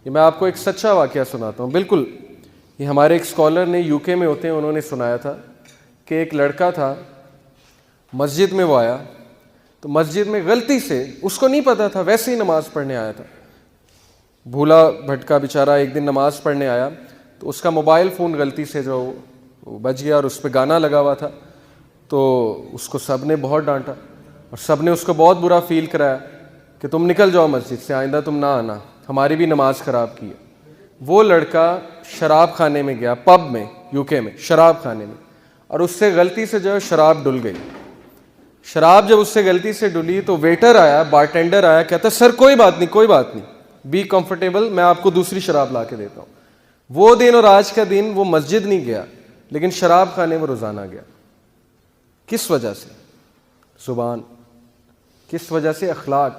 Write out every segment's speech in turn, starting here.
یہ میں آپ کو ایک سچا واقعہ سناتا ہوں. بالکل یہ ہمارے ایک اسکالر نے یو کے میں ہوتے ہیں, انہوں نے سنایا تھا کہ ایک لڑکا تھا, مسجد میں وہ آیا تو مسجد میں غلطی سے, اس کو نہیں پتا تھا, ویسے ہی نماز پڑھنے آیا تھا, بھولا بھٹکا بیچارہ ایک دن نماز پڑھنے آیا تو اس کا موبائل فون غلطی سے جو بج گیا اور اس پہ گانا لگا ہوا تھا, تو اس کو سب نے بہت ڈانٹا اور سب نے اس کو بہت برا فیل کرایا کہ تم نکل جاؤ مسجد سے, آئندہ تم نہ آنا, ہماری بھی نماز خراب کی ہے. وہ لڑکا شراب خانے میں گیا, پب میں, یو کے میں شراب خانے میں, اور اس سے غلطی سے جو ہے شراب ڈل گئی. شراب جب اس سے غلطی سے ڈلی تو ویٹر آیا, بارٹینڈر آیا, کہتا سر کوئی بات نہیں, کوئی بات نہیں, بی کمفرٹیبل, میں آپ کو دوسری شراب لا کے دیتا ہوں. وہ دن اور آج کا دن وہ مسجد نہیں گیا لیکن شراب خانے میں روزانہ گیا. کس وجہ سے؟ زبان. کس وجہ سے؟ اخلاق.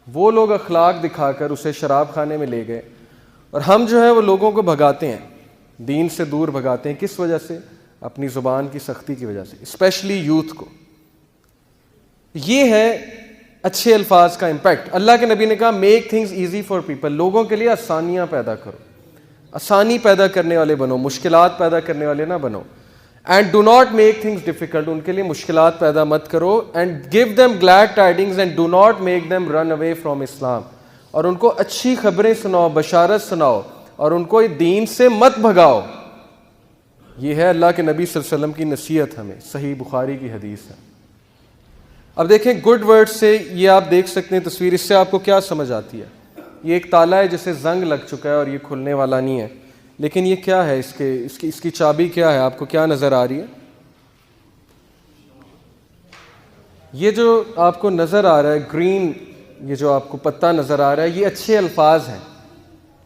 وہ لوگ اخلاق دکھا کر اسے شراب خانے میں لے گئے, اور ہم جو ہے وہ لوگوں کو بھگاتے ہیں, دین سے دور بھگاتے ہیں. کس وجہ سے؟ اپنی زبان کی سختی کی وجہ سے, اسپیشلی یوتھ کو. یہ ہے اچھے الفاظ کا امپیکٹ. اللہ کے نبی نے کہا make things easy for people, لوگوں کے لیے آسانیاں پیدا کرو, آسانی پیدا کرنے والے بنو, مشکلات پیدا کرنے والے نہ بنو. And do not make things difficult, ان کے لیے مشکلات پیدا مت کرو. And give them glad tidings and do not make them run away from Islam, اور ان کو اچھی خبریں سناؤ, بشارت سناؤ, اور ان کو دین سے مت بھگاؤ. یہ ہے اللہ کے نبی صلی اللہ علیہ وسلم کی نصیحت ہمیں, صحیح بخاری کی حدیث ہے. اب دیکھیں گڈ ورڈ سے یہ آپ دیکھ سکتے ہیں تصویر, اس سے آپ کو کیا سمجھ آتی ہے؟ یہ ایک تالا ہے جسے زنگ لگ چکا ہے اور یہ کھلنے والا نہیں ہے, لیکن یہ کیا ہے, اس کی چابی کیا ہے؟ آپ کو کیا نظر آ رہی ہے؟ یہ جو آپ کو نظر آ رہا ہے گرین, یہ جو آپ کو پتہ نظر آ رہا ہے, یہ اچھے الفاظ ہیں.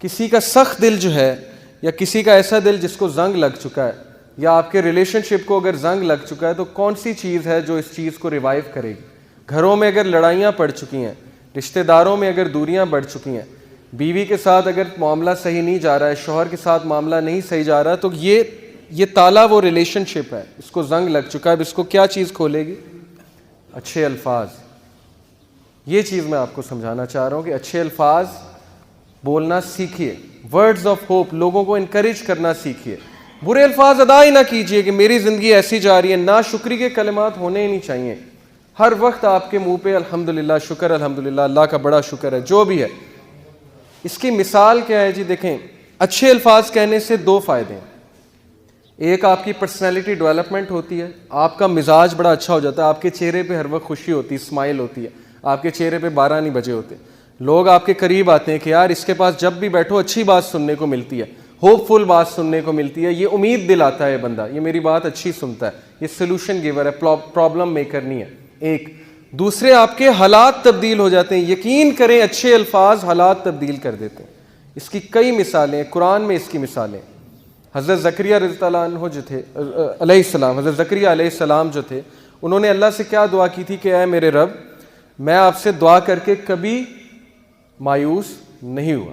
کسی کا سخت دل جو ہے, یا کسی کا ایسا دل جس کو زنگ لگ چکا ہے, یا آپ کے ریلیشن شپ کو اگر زنگ لگ چکا ہے, تو کون سی چیز ہے جو اس چیز کو ریوائیو کرے گی؟ گھروں میں اگر لڑائیاں پڑ چکی ہیں, رشتہ داروں میں اگر دوریاں بڑھ چکی ہیں, بیوی کے ساتھ اگر معاملہ صحیح نہیں جا رہا ہے, شوہر کے ساتھ معاملہ نہیں صحیح جا رہا ہے, تو یہ تالا وہ ریلیشن شپ ہے, اس کو زنگ لگ چکا ہے. اب اس کو کیا چیز کھولے گی؟ اچھے الفاظ. یہ چیز میں آپ کو سمجھانا چاہ رہا ہوں کہ اچھے الفاظ بولنا سیکھیے, ورڈز آف ہوپ, لوگوں کو انکریج کرنا سیکھیے. برے الفاظ ادا ہی نہ کیجیے کہ میری زندگی ایسی جا رہی ہے. ناشکری کے کلمات ہونے ہی نہیں چاہیے. ہر وقت آپ کے منہ پہ الحمدللہ, شکر, الحمدللہ, اللہ کا بڑا شکر ہے, جو بھی ہے. اس کی مثال کیا ہے جی؟ دیکھیں, اچھے الفاظ کہنے سے دو فائدے ہیں. ایک, آپ کی پرسنالٹی ڈیولپمنٹ ہوتی ہے, آپ کا مزاج بڑا اچھا ہو جاتا ہے, آپ کے چہرے پہ ہر وقت خوشی ہوتی ہے, اسمائل ہوتی ہے, آپ کے چہرے پہ 12 نہیں بجے ہوتے. لوگ آپ کے قریب آتے ہیں کہ یار اس کے پاس جب بھی بیٹھو اچھی بات سننے کو ملتی ہے, ہوپ فل بات سننے کو ملتی ہے, یہ امید دلاتا ہے بندہ, یہ میری بات اچھی سنتا ہے, یہ سلوشن گیور ہے, پرابلم میکر نہیں ہے. ایک. دوسرے, آپ کے حالات تبدیل ہو جاتے ہیں. یقین کریں اچھے الفاظ حالات تبدیل کر دیتے ہیں. اس کی کئی مثالیں قرآن میں, اس کی مثالیں. حضرت زکریا رضی اللہ عنہ جو تھے علیہ السلام, حضرت زکریا علیہ السلام جو تھے, انہوں نے اللہ سے کیا دعا کی تھی کہ اے میرے رب, میں آپ سے دعا کر کے کبھی مایوس نہیں ہوا.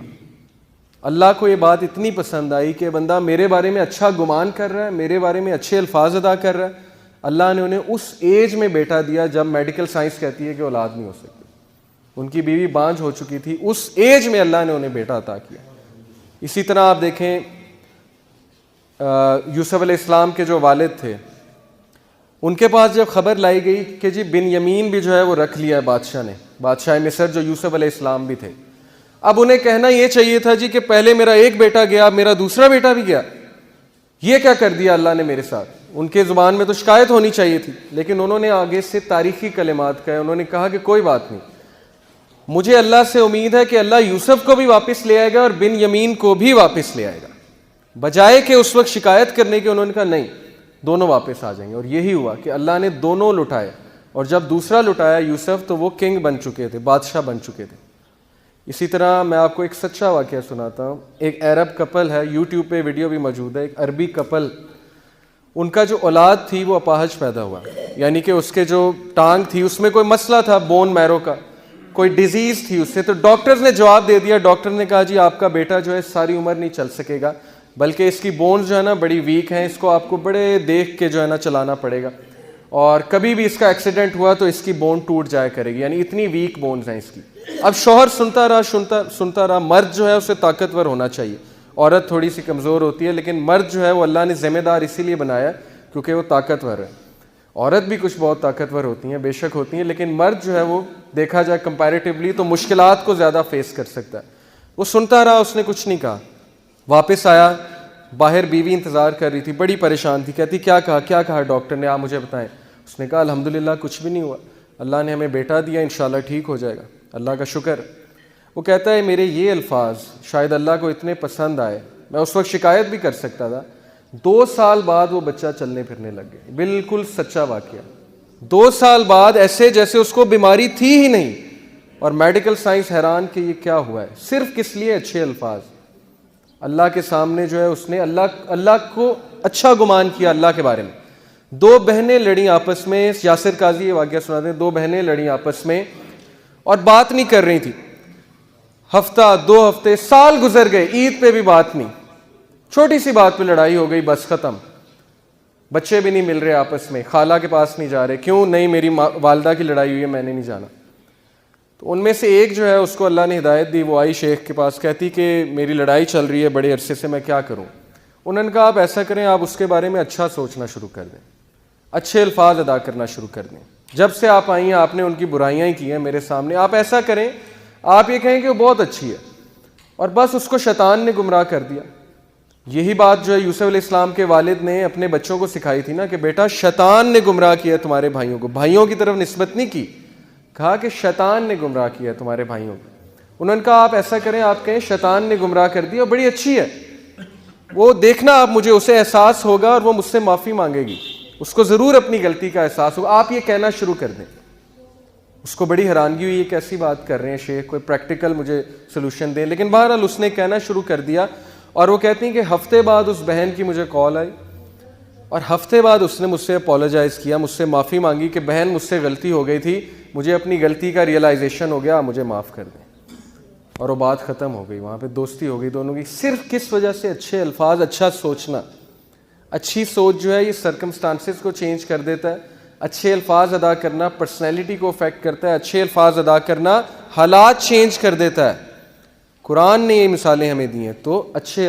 اللہ کو یہ بات اتنی پسند آئی کہ بندہ میرے بارے میں اچھا گمان کر رہا ہے, میرے بارے میں اچھے الفاظ ادا کر رہا ہے. اللہ نے انہیں اس ایج میں بیٹا دیا جب میڈیکل سائنس کہتی ہے کہ اولاد نہیں ہو سکتی. ان کی بیوی بانجھ ہو چکی تھی, اس ایج میں اللہ نے انہیں بیٹا عطا کیا. اسی طرح آپ دیکھیں یوسف علیہ السلام کے جو والد تھے, ان کے پاس جب خبر لائی گئی کہ جی بن یمین بھی جو ہے وہ رکھ لیا ہے بادشاہ نے, بادشاہ مصر جو یوسف علیہ السلام بھی تھے, اب انہیں کہنا یہ چاہیے تھا جی کہ پہلے میرا ایک بیٹا گیا, میرا دوسرا بیٹا بھی گیا, یہ کیا کر دیا اللہ نے میرے ساتھ. ان کے زبان میں تو شکایت ہونی چاہیے تھی, لیکن انہوں نے آگے سے تاریخی کلمات کہے. انہوں نے کہا کہ کوئی بات نہیں, مجھے اللہ سے امید ہے کہ اللہ یوسف کو بھی واپس لے آئے گا اور بن یمین کو بھی واپس لے آئے گا. بجائے کہ اس وقت شکایت کرنے کے, انہوں نے کہا نہیں, دونوں واپس آ جائیں گے. اور یہی ہوا کہ اللہ نے دونوں لٹائے, اور جب دوسرا لٹایا یوسف تو وہ کنگ بن چکے تھے, بادشاہ بن چکے تھے. اسی طرح میں آپ کو ایک سچا واقعہ سناتا ہوں. ایک عرب کپل ہے, یوٹیوب پہ ویڈیو بھی موجود ہے, ایک عربی کپل, ان کا جو اولاد تھی وہ اپاہج پیدا ہوا, یعنی کہ اس کے جو ٹانگ تھی اس میں کوئی مسئلہ تھا, بون میرو کا کوئی ڈیزیز تھی اس سے. تو ڈاکٹرز نے جواب دے دیا, ڈاکٹر نے کہا جی آپ کا بیٹا جو ہے ساری عمر نہیں چل سکے گا, بلکہ اس کی بونز جو ہے نا بڑی ویک ہیں, اس کو آپ کو بڑے دیکھ کے جو ہے نا چلانا پڑے گا, اور کبھی بھی اس کا ایکسیڈنٹ ہوا تو اس کی بون ٹوٹ جایا کرے گی, یعنی اتنی ویک بونز ہیں اس کی. اب شوہر سنتا رہا. مرد جو ہے اسے طاقتور ہونا چاہیے, عورت تھوڑی سی کمزور ہوتی ہے, لیکن مرد جو ہے وہ اللہ نے ذمہ دار اسی لیے بنایا کیونکہ وہ طاقتور ہے. عورت بھی کچھ بہت طاقتور ہوتی ہیں, بے شک ہوتی ہیں, لیکن مرد جو ہے وہ دیکھا جائے کمپیریٹیولی تو مشکلات کو زیادہ فیس کر سکتا ہے. وہ سنتا رہا, اس نے کچھ نہیں کہا. واپس آیا, باہر بیوی انتظار کر رہی تھی, بڑی پریشان تھی. کہتی کیا کہا ڈاکٹر نے, آپ مجھے بتائیں. اس نے کہا الحمدللہ کچھ بھی نہیں ہوا, اللہ نے ہمیں بیٹا دیا, انشاءاللہ ٹھیک ہو جائے گا, اللہ کا شکر. وہ کہتا ہے میرے یہ الفاظ شاید اللہ کو اتنے پسند آئے, میں اس وقت شکایت بھی کر سکتا تھا. 2 سال بعد وہ بچہ چلنے پھرنے لگ گیا. بالکل سچا واقعہ. 2 سال بعد ایسے جیسے اس کو بیماری تھی ہی نہیں. اور میڈیکل سائنس حیران کہ یہ کیا ہوا ہے, صرف کس لیے اچھے الفاظ. اللہ کے سامنے جو ہے اس نے اللہ کو اچھا گمان کیا اللہ کے بارے میں. 2 بہنیں لڑیں آپس میں, یاسر قاضی یہ واقعہ سناتے ہیں. 2 بہنیں لڑیں آپس میں اور بات نہیں کر رہی تھی. ہفتہ 2 ہفتے سال گزر گئے, عید پہ بھی بات نہیں. چھوٹی سی بات پہ لڑائی ہو گئی, بس ختم. بچے بھی نہیں مل رہے آپس میں, خالہ کے پاس نہیں جا رہے. کیوں نہیں, میری والدہ کی لڑائی ہوئی ہے, میں نے نہیں جانا. تو ان میں سے ایک جو ہے اس کو اللہ نے ہدایت دی, وہ آئی شیخ کے پاس, کہتی کہ میری لڑائی چل رہی ہے بڑے عرصے سے, میں کیا کروں. انہوں نے کہا آپ ایسا کریں, آپ اس کے بارے میں اچھا سوچنا شروع کر دیں, اچھے الفاظ ادا کرنا شروع کر دیں. جب سے آپ آئی ہیں آپ نے ان کی برائیاں ہی کی ہیں میرے سامنے. آپ ایسا کریں, آپ یہ کہیں کہ وہ بہت اچھی ہے, اور بس اس کو شیطان نے گمراہ کر دیا. یہی بات جو ہے یوسف علیہ السلام کے والد نے اپنے بچوں کو سکھائی تھی نا, کہ بیٹا شیطان نے گمراہ کیا تمہارے بھائیوں کو. بھائیوں کی طرف نسبت نہیں کی, کہا کہ شیطان نے گمراہ کیا تمہارے بھائیوں کو. انہوں نے کہا آپ ایسا کریں, آپ کہیں شیطان نے گمراہ کر دیا, اور بڑی اچھی ہے, وہ دیکھنا آپ, مجھے اسے احساس ہوگا اور وہ مجھ سے معافی مانگے گی, اس کو ضرور اپنی غلطی کا احساس ہوگا. آپ یہ کہنا شروع کر دیں. اس کو بڑی حیرانگی ہوئی, یہ کیسی بات کر رہے ہیں شیخ, کوئی پریکٹیکل مجھے سلوشن دیں. لیکن بہرحال اس نے کہنا شروع کر دیا. اور وہ کہتی ہیں کہ ہفتے بعد اس بہن کی مجھے کال آئی, اور ہفتے بعد اس نے مجھ سے اپولوجائز کیا, مجھ سے معافی مانگی کہ بہن مجھ سے غلطی ہو گئی تھی, مجھے اپنی غلطی کا ریئلائزیشن ہو گیا, مجھے معاف کر دیں. اور وہ بات ختم ہو گئی, وہاں پہ دوستی ہو گئی دونوں کی. صرف کس وجہ سے, اچھے الفاظ, اچھا سوچنا. اچھی سوچ جو ہے یہ سرکمسٹانسز کو چینج کر دیتا ہے. اچھے الفاظ ادا کرنا پرسنالٹی کو افیکٹ کرتا ہے. اچھے الفاظ ادا کرنا حالات چینج کر دیتا ہے. قرآن نے یہ مثالیں ہمیں دی ہیں. تو اچھے